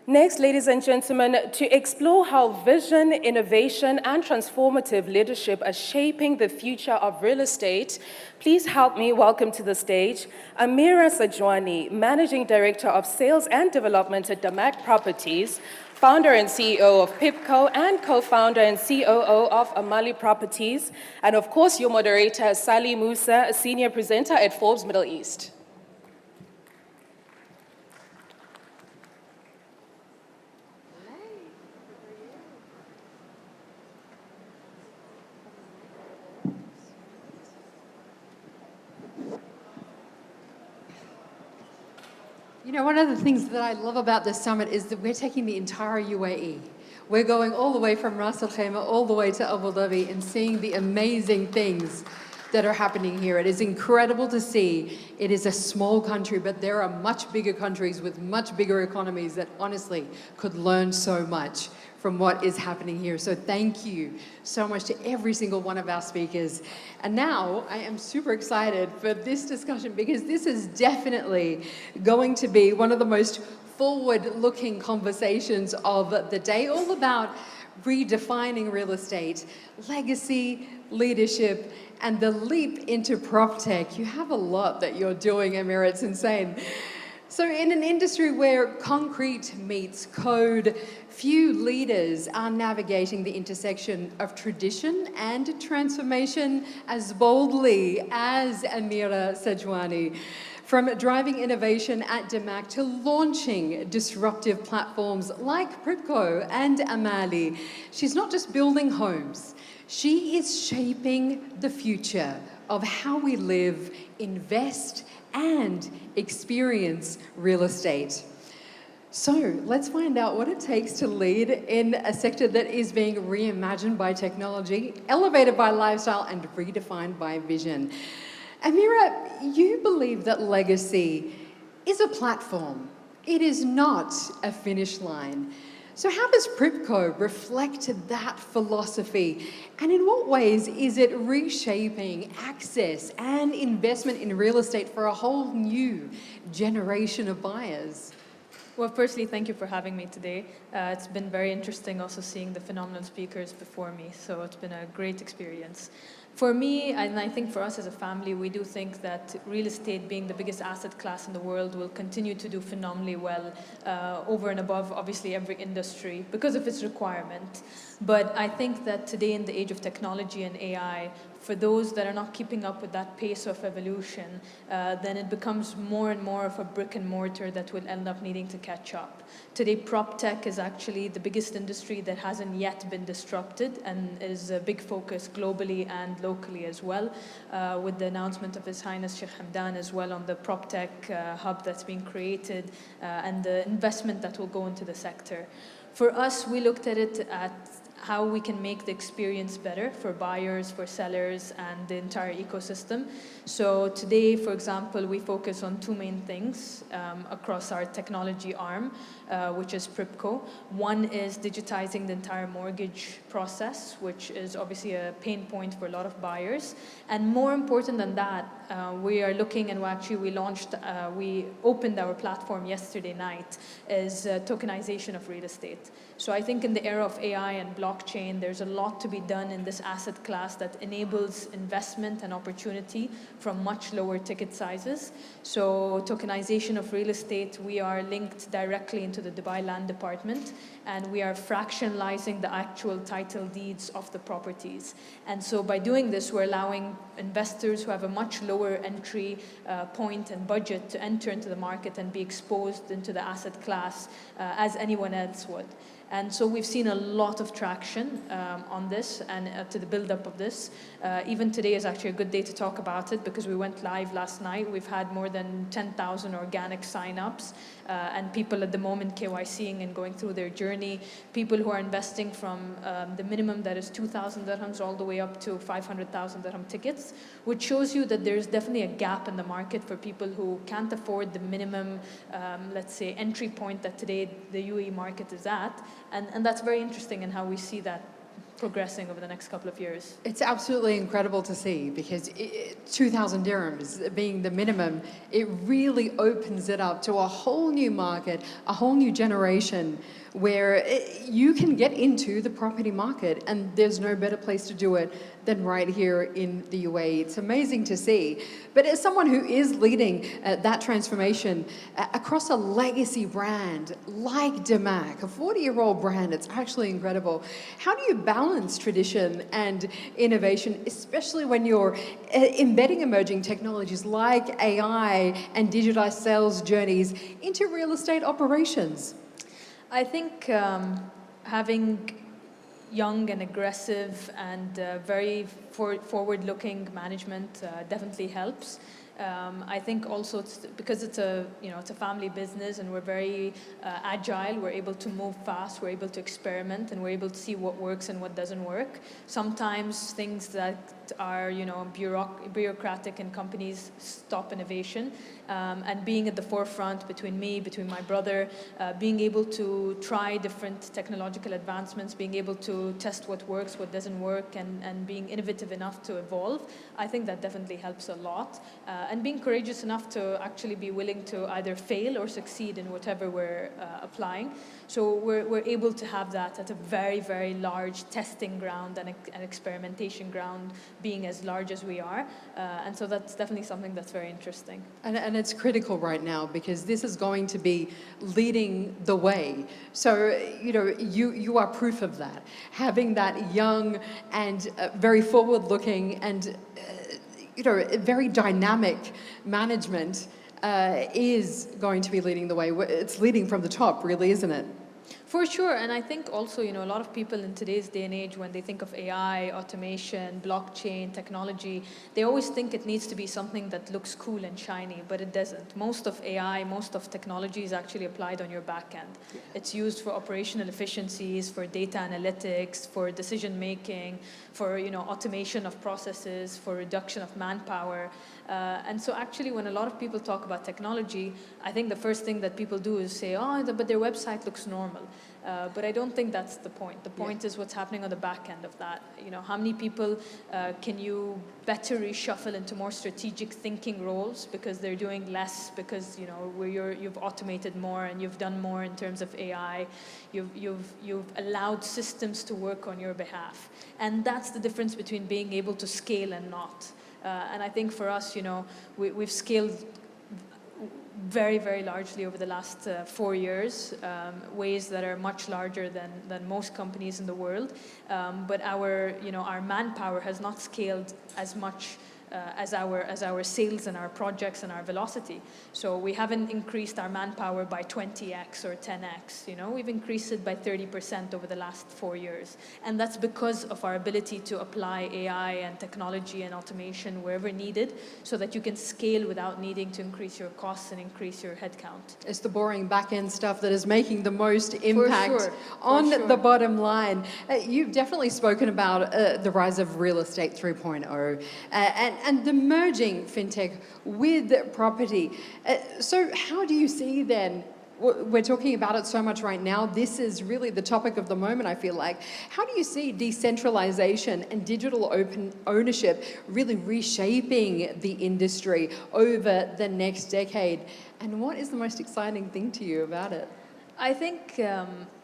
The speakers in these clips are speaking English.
Next, ladies and gentlemen, to explore how vision, innovation, and transformative leadership are shaping the future of real estate, please help me welcome to the stage Amira Sajwani, Managing Director of Sales and Development at DAMAC Properties, founder and CEO of PRYPCO, and co-founder and COO of Amali Properties, and of course your moderator, Mousa, a senior presenter at Forbes Middle East. You know, one of the things that I love about this summit is that we're taking the entire UAE. We're going all the way from Ras Al Khaimah all the way to Abu Dhabi and seeing the amazing things that are happening here. It is incredible to see. It is a small country, but there are much bigger countries with much bigger economies that honestly could learn so much from what is happening here. So thank you so much to every single one of our speakers. And now I am super excited for this discussion because this is definitely going to be one of the most forward-looking conversations of the day, all about redefining real estate, legacy, leadership, and the leap into Proptech. You have a lot that you're doing, Amira, it's insane. So in an industry where concrete meets code, few leaders are navigating the intersection of tradition and transformation as boldly as Amira Sajwani. From driving innovation at DAMAC to launching disruptive platforms like PRYPCO and Amali, she's not just building homes, she is shaping the future of how we live, invest, and experience real estate. So let's find out what it takes to lead in a sector that is being reimagined by technology, elevated by lifestyle, and redefined by vision. Amira, you believe that legacy is a platform. It is not a finish line. So how does PRYPCO reflect that philosophy? And in what ways is it reshaping access and investment in real estate for a whole new generation of buyers? Well, firstly, thank you for having me today. It's been very interesting also seeing the phenomenal speakers before me, so it's been a great experience. For me, and I think for us as a family, we do think that real estate, being the biggest asset class in the world, will continue to do phenomenally well over and above, obviously, every industry because of its requirement. But I think that today, in the age of technology and AI, for those that are not keeping up with that pace of evolution, then it becomes more and more of a brick and mortar that will end up needing to catch up. Today, Proptech is actually the biggest industry that hasn't yet been disrupted and is a big focus globally and locally as well, with the announcement of His Highness Sheikh Hamdan as well on the Proptech hub that's being created and the investment that will go into the sector. For us, we looked at it at how we can make the experience better for buyers, for sellers, and the entire ecosystem. So today, for example, we focus on two main things across our technology arm, which is PRYPCO. One is digitizing the entire mortgage process, which is obviously a pain point for a lot of buyers. And more important than that, we are looking, and we opened our platform yesterday night, is tokenization of real estate. So I think in the era of AI and blockchain, there's a lot to be done in this asset class that enables investment and opportunity from much lower ticket sizes. So tokenization of real estate, we are linked directly into the Dubai Land Department, and we are fractionalizing the actual title deeds of the properties. And so by doing this, we're allowing investors who have a much lower entry point and budget to enter into the market and be exposed into the asset class as anyone else would. And so we've seen a lot of traction on this and to the build-up of this. Even today is actually a good day to talk about it because we went live last night. We've had more than 10,000 organic sign-ups and people at the moment KYCing and going through their journey. People who are investing from the minimum that is 2,000 dirhams all the way up to 500,000 dirham tickets, which shows you that there's definitely a gap in the market for people who can't afford the minimum, let's say, entry point that today the UAE market is at. And that's very interesting in how we see that progressing over the next couple of years. It's absolutely incredible to see because 2,000 dirhams being the minimum, it really opens it up to a whole new market, a whole new generation where you can get into the property market, and there's no better place to do it than right here in the UAE. It's amazing to see. But as someone who is leading that transformation across a legacy brand like DAMAC, a 40-year-old brand, it's actually incredible. How do you balance tradition and innovation, especially when you're embedding emerging technologies like AI and digitized sales journeys into real estate operations? I think having young and aggressive and very forward-looking management definitely helps. I think also because it's a family business and we're very agile. We're able to move fast. We're able to experiment, and we're able to see what works and what doesn't work. Sometimes things that are bureaucratic in companies stop innovation. And being at the forefront between my brother, being able to try different technological advancements, being able to test what works, what doesn't work, and being innovative enough to evolve, I think that definitely helps a lot. And being courageous enough to actually be willing to either fail or succeed in whatever we're applying. So we're able to have that at a very, very large testing ground and an experimentation ground, being as large as we are. And so that's definitely something that's very interesting. And it's critical right now because this is going to be leading the way. So, you are proof of that. Having that young and very forward-looking and, very dynamic management is going to be leading the way. It's leading from the top, really, isn't it? For sure, and I think also, a lot of people in today's day and age, when they think of AI, automation, blockchain, technology, they always think it needs to be something that looks cool and shiny, but it doesn't. Most of AI, most of technology is actually applied on your back end. Yeah. It's used for operational efficiencies, for data analytics, for decision making, for automation of processes, for reduction of manpower. And so actually when a lot of people talk about technology, I think the first thing that people do is say, but their website looks normal. But I don't think that's the point. The point is what's happening on the back end of that. How many people can you better reshuffle into more strategic thinking roles because they're doing less, because you've automated more and you've done more in terms of AI. You've allowed systems to work on your behalf. And that's the difference between being able to scale and not. And I think for us, we've scaled very, very largely over the last 4 years, ways that are much larger than most companies in the world. But our manpower has not scaled as much as our sales and our projects and our velocity. So we haven't increased our manpower by 20x or 10x. We've increased it by 30% over the last 4 years. And that's because of our ability to apply AI and technology and automation wherever needed, so that you can scale without needing to increase your costs and increase your headcount. It's the boring back-end stuff that is making the most impact on the bottom line. You've definitely spoken about the rise of real estate 3.0 and the merging fintech with property. So how do you see then, we're talking about it so much right now, this is really the topic of the moment, I feel like. How do you see decentralization and digital open ownership really reshaping the industry over the next decade? And what is the most exciting thing to you about it? I think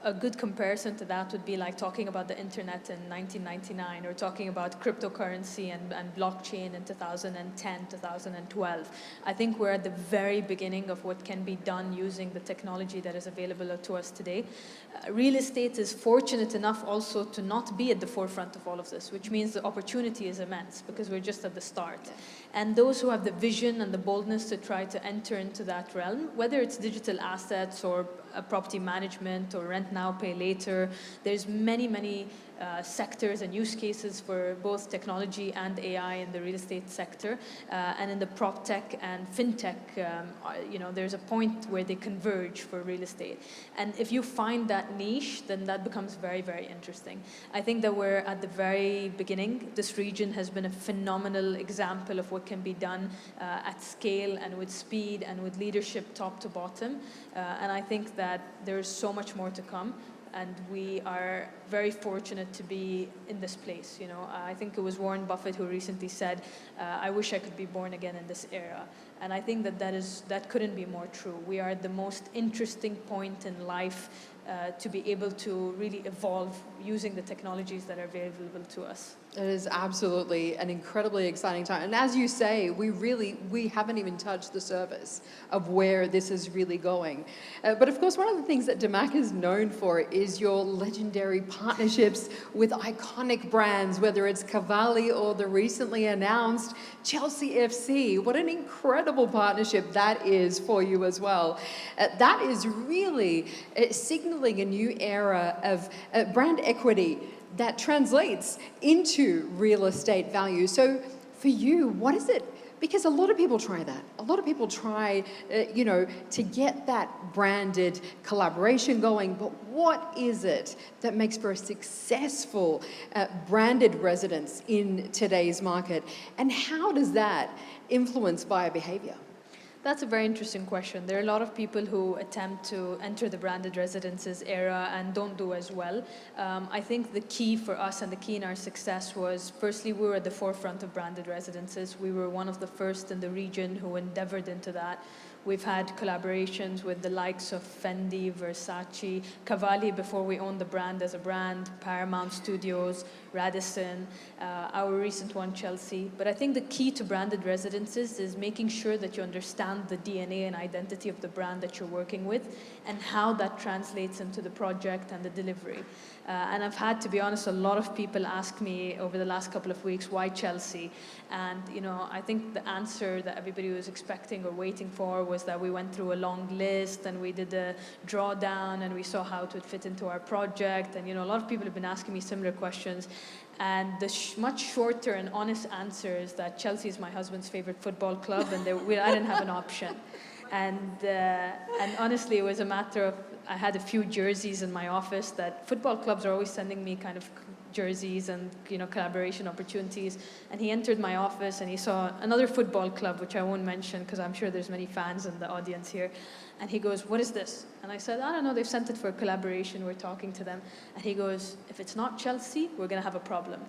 a good comparison to that would be like talking about the internet in 1999, or talking about cryptocurrency and blockchain in 2010, 2012. I think we're at the very beginning of what can be done using the technology that is available to us today. Real estate is fortunate enough also to not be at the forefront of all of this, which means the opportunity is immense because we're just at the start. Yeah. And those who have the vision and the boldness to try to enter into that realm, whether it's digital assets or property management or rent now, pay later, there's many sectors and use cases for both technology and AI in the real estate sector. And in the Proptech and FinTech, there's a point where they converge for real estate. And if you find that niche, then that becomes very, very interesting. I think that we're at the very beginning. This region has been a phenomenal example of what can be done at scale and with speed and with leadership top to bottom. And I think that there's so much more to come. and we are very fortunate to be in this place. You know, I think it was Warren Buffett who recently said, "I wish I could be born again in this era." And I think that couldn't be more true. We are at the most interesting point in life to be able to really evolve using the technologies that are available to us. It is absolutely an incredibly exciting time. And as you say, we haven't even touched the surface of where this is really going. But of course, one of the things that DAMAC is known for is your legendary partnerships with iconic brands, whether it's Cavalli or the recently announced Chelsea FC. What an incredible partnership that is for you as well. That is really signaling a new era of brand equity that translates into real estate value. So for you, what is it? Because a lot of people try that. A lot of people try, to get that branded collaboration going, but what is it that makes for a successful branded residence in today's market? And how does that influence buyer behavior? That's a very interesting question. There are a lot of people who attempt to enter the branded residences era and don't do as well. I think the key for us and the key in our success was, firstly, we were at the forefront of branded residences. We were one of the first in the region who endeavored into that. We've had collaborations with the likes of Fendi, Versace, Cavalli before we owned the brand as a brand, Paramount Studios, Radisson, our recent one, Chelsea. But I think the key to branded residences is making sure that you understand the DNA and identity of the brand that you're working with and how that translates into the project and the delivery. And I've had, to be honest, a lot of people ask me over the last couple of weeks, why Chelsea? And, I think the answer that everybody was expecting or waiting for was that we went through a long list and we did a drawdown and we saw how it would fit into our project. And, a lot of people have been asking me similar questions. And the much shorter and honest answer is that Chelsea is my husband's favorite football club and I didn't have an option. And honestly, it was a matter of, I had a few jerseys in my office that football clubs are always sending me kind of jerseys and collaboration opportunities. And he entered my office and he saw another football club, which I won't mention because I'm sure there's many fans in the audience here. And he goes, "What is this?" And I said, "I don't know, they've sent it for a collaboration, we're talking to them." And he goes, "If it's not Chelsea, we're going to have a problem."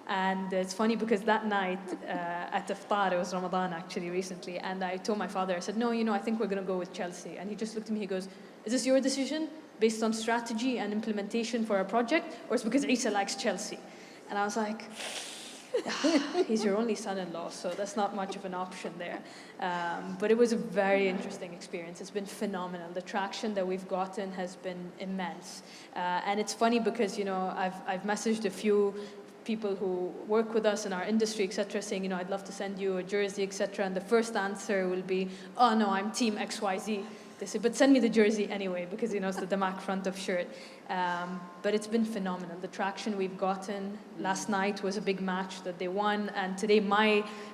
And it's funny because that night at Iftar, it was Ramadan actually recently, and I told my father, I said, "No, I think we're going to go with Chelsea." And he just looked at me, he goes, "Is this your decision based on strategy and implementation for our project, or it's because Isa likes Chelsea?" And I was like, he's your only son-in-law, so that's not much of an option there. But it was a very interesting experience. It's been phenomenal. The traction that we've gotten has been immense. And it's funny because, I've messaged a few people who work with us in our industry, etc., saying, I'd love to send you a jersey, etc. And the first answer will be, "Oh no, I'm team XYZ." They say, "But send me the jersey anyway," because it's the DAMAC front of shirt. But it's been phenomenal. The traction we've gotten. Last night was a big match that they won, and today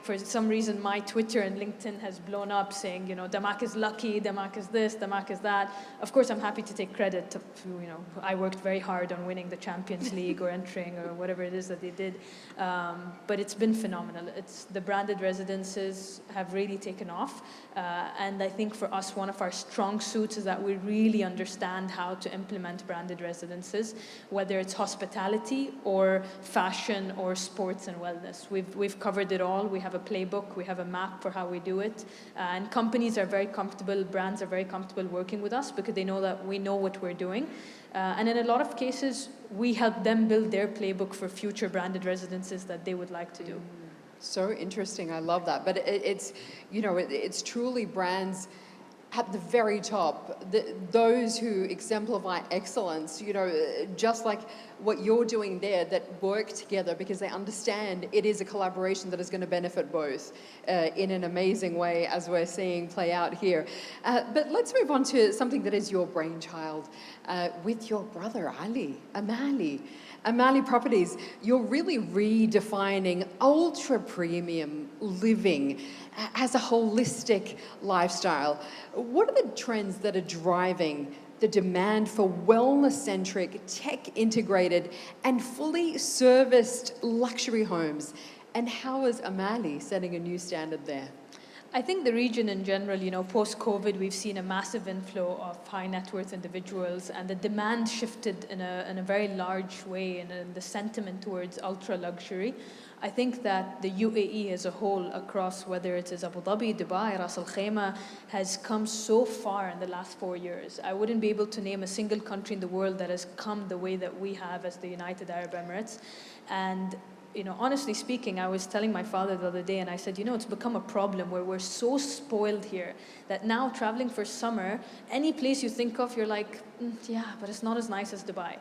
for some reason, my Twitter and LinkedIn has blown up saying, DAMAC is lucky, DAMAC is this, DAMAC is that. Of course, I'm happy to take credit. I worked very hard on winning the Champions League or entering or whatever it is that they did. But it's been phenomenal. The branded residences have really taken off. And I think for us, one of our strong suits is that we really understand how to implement branded residences, whether it's hospitality or fashion or sports and wellness. We've covered it all. We have a playbook. We have a map for how we do it. And companies are very comfortable, brands are very comfortable working with us because they know that we know what we're doing. And in a lot of cases, we help them build their playbook for future branded residences that they would like to do. So interesting. I love that. But it's truly brands at the very top, those who exemplify excellence, just like what you're doing there, that work together because they understand it is a collaboration that is going to benefit both in an amazing way, as we're seeing play out here. But let's move on to something that is your brainchild with your brother, Amali. Amali Properties, you're really redefining ultra-premium living as a holistic lifestyle. What are the trends that are driving the demand for wellness-centric, tech-integrated, and fully serviced luxury homes? And how is Amali setting a new standard there? I think the region in general, post-COVID, we've seen a massive inflow of high net worth individuals, and the demand shifted in a very large way in the sentiment towards ultra luxury. I think that the UAE as a whole, across whether it is Abu Dhabi, Dubai, Ras Al Khaimah, has come so far in the last 4 years. I wouldn't be able to name a single country in the world that has come the way that we have as the United Arab Emirates. And honestly speaking, I was telling my father the other day, and I said, it's become a problem where we're so spoiled here that now traveling for summer, any place you think of, you're like, yeah, but it's not as nice as Dubai.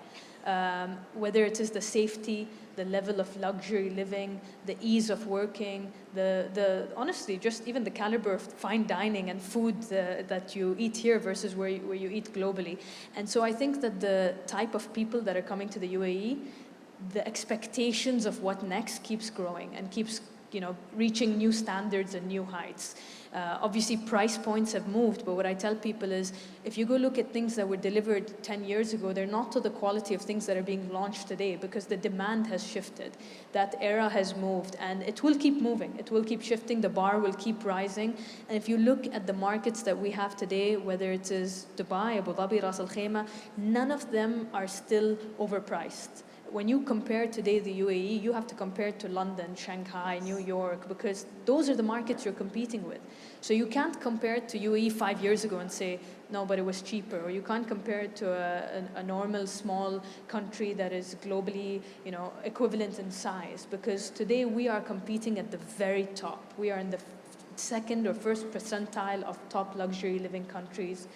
Whether it is the safety, the level of luxury living, the ease of working, honestly, just even the caliber of fine dining and food that you eat here versus where you eat globally. And so I think that the type of people that are coming to the UAE, the expectations of what next keeps growing and keeps reaching new standards and new heights. Obviously, price points have moved, but what I tell people is, if you go look at things that were delivered 10 years ago, they're not to the quality of things that are being launched today, because the demand has shifted. That era has moved, and it will keep moving. It will keep shifting. The bar will keep rising. And if you look at the markets that we have today, whether it is Dubai, Abu Dhabi, Ras Al Khaimah, none of them are still overpriced. When you compare today the UAE, you have to compare it to London, Shanghai, New York, because those are the markets you're competing with. So you can't compare it to UAE 5 years ago and say, no, but it was cheaper. Or you can't compare it to a normal small country that is globally, equivalent in size, because today we are competing at the very top. We are in the second or first percentile of top luxury living countries.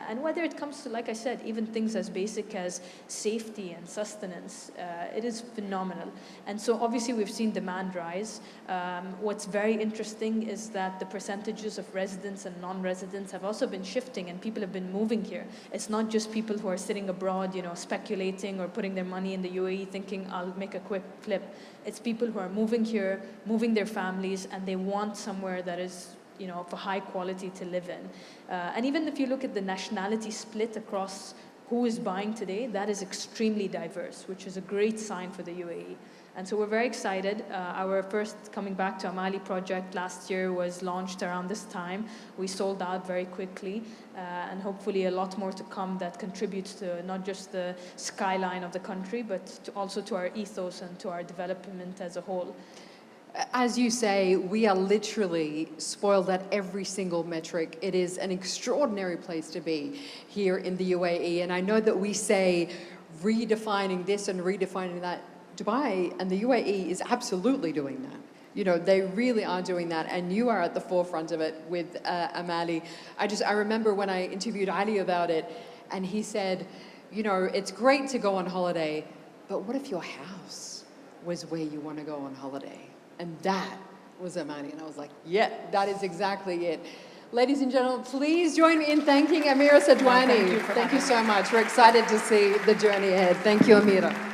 And whether it comes to, like I said, even things as basic as safety and sustenance, it is phenomenal. And so obviously we've seen demand rise. What's very interesting is that the percentages of residents and non-residents have also been shifting, and people have been moving here. It's not just people who are sitting abroad, speculating or putting their money in the UAE thinking, I'll make a quick flip. It's people who are moving here, moving their families, and they want somewhere that is of a high quality to live in. And even if you look at the nationality split across who is buying today, that is extremely diverse, which is a great sign for the UAE. And so we're very excited. Our first Coming Back to Amali project last year was launched around this time. We sold out very quickly, and hopefully a lot more to come that contributes to not just the skyline of the country, but also to our ethos and to our development as a whole. As you say, we are literally spoiled at every single metric. It is an extraordinary place to be here in the UAE. And I know that we say redefining this and redefining that. Dubai and the UAE is absolutely doing that. They really are doing that, and you are at the forefront of it with Amali. I remember when I interviewed Ali about it, and he said, it's great to go on holiday, but what if your house was where you want to go on holiday? And that was Amali. And I was like, yeah, that is exactly it. Ladies and gentlemen, please join me in thanking Amira Sajwani. Thank you so much. We're excited to see the journey ahead. Thank you, Amira.